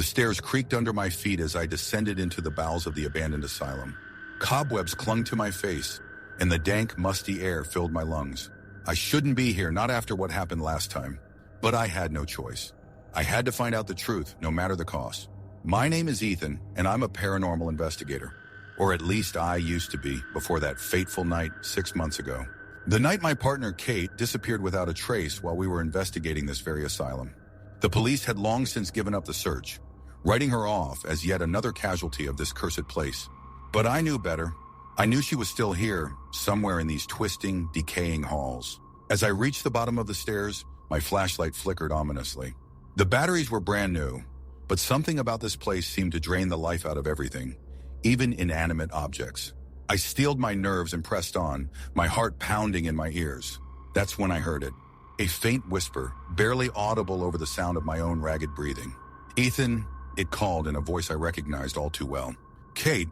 The stairs creaked under my feet as I descended into the bowels of the abandoned asylum. Cobwebs clung to my face, and the dank, musty air filled my lungs. I shouldn't be here, not after what happened last time. But I had no choice. I had to find out the truth, no matter the cost. My name is Ethan, and I'm a paranormal investigator. Or at least I used to be, before that fateful night 6 months ago. The night my partner, Kate, disappeared without a trace while we were investigating this very asylum. The police had long since given up the search, writing her off as yet another casualty of this cursed place. But I knew better. I knew she was still here, somewhere in these twisting, decaying halls. As I reached the bottom of the stairs, my flashlight flickered ominously. The batteries were brand new, but something about this place seemed to drain the life out of everything, even inanimate objects. I steeled my nerves and pressed on, my heart pounding in my ears. That's when I heard it. A faint whisper, barely audible over the sound of my own ragged breathing. "Ethan," it called in a voice I recognized all too well. "Kate."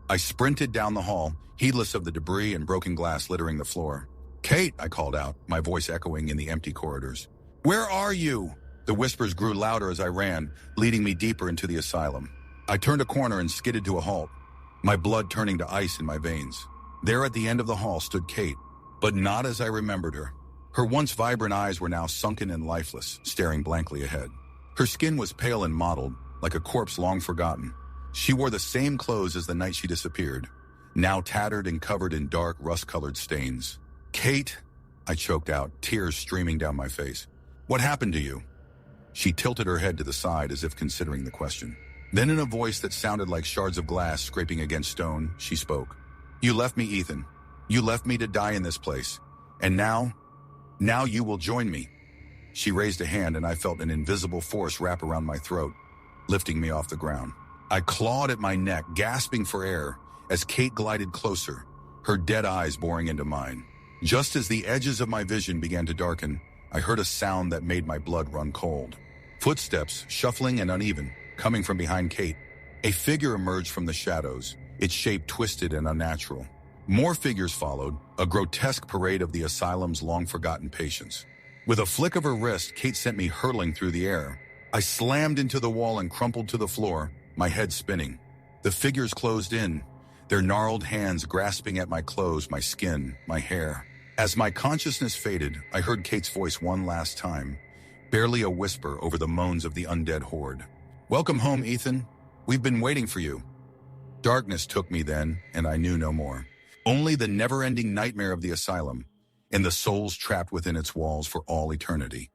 I sprinted down the hall, heedless of the debris and broken glass littering the floor. "Kate," I called out, my voice echoing in the empty corridors. "Where are you?" The whispers grew louder as I ran, leading me deeper into the asylum. I turned a corner and skidded to a halt, my blood turning to ice in my veins. There at the end of the hall stood Kate, but not as I remembered her. Her once vibrant eyes were now sunken and lifeless, staring blankly ahead. Her skin was pale and mottled, like a corpse long forgotten. She wore the same clothes as the night she disappeared, now tattered and covered in dark, rust-colored stains. "Kate," I choked out, tears streaming down my face. "What happened to you?" She tilted her head to the side as if considering the question. Then in a voice that sounded like shards of glass scraping against stone, she spoke. "You left me, Ethan. You left me to die in this place. And now you will join me." She raised a hand and I felt an invisible force wrap around my throat, lifting me off the ground. I clawed at my neck, gasping for air, as Kate glided closer, her dead eyes boring into mine. Just as the edges of my vision began to darken, I heard a sound that made my blood run cold. Footsteps, shuffling and uneven, coming from behind Kate. A figure emerged from the shadows, its shape twisted and unnatural. More figures followed, a grotesque parade of the asylum's long-forgotten patients. With a flick of her wrist, Kate sent me hurtling through the air. I slammed into the wall and crumpled to the floor, my head spinning. The figures closed in, their gnarled hands grasping at my clothes, my skin, my hair. As my consciousness faded, I heard Kate's voice one last time, barely a whisper over the moans of the undead horde. "Welcome home, Ethan. We've been waiting for you." Darkness took me then, and I knew no more. Only the never-ending nightmare of the asylum, and the souls trapped within its walls for all eternity.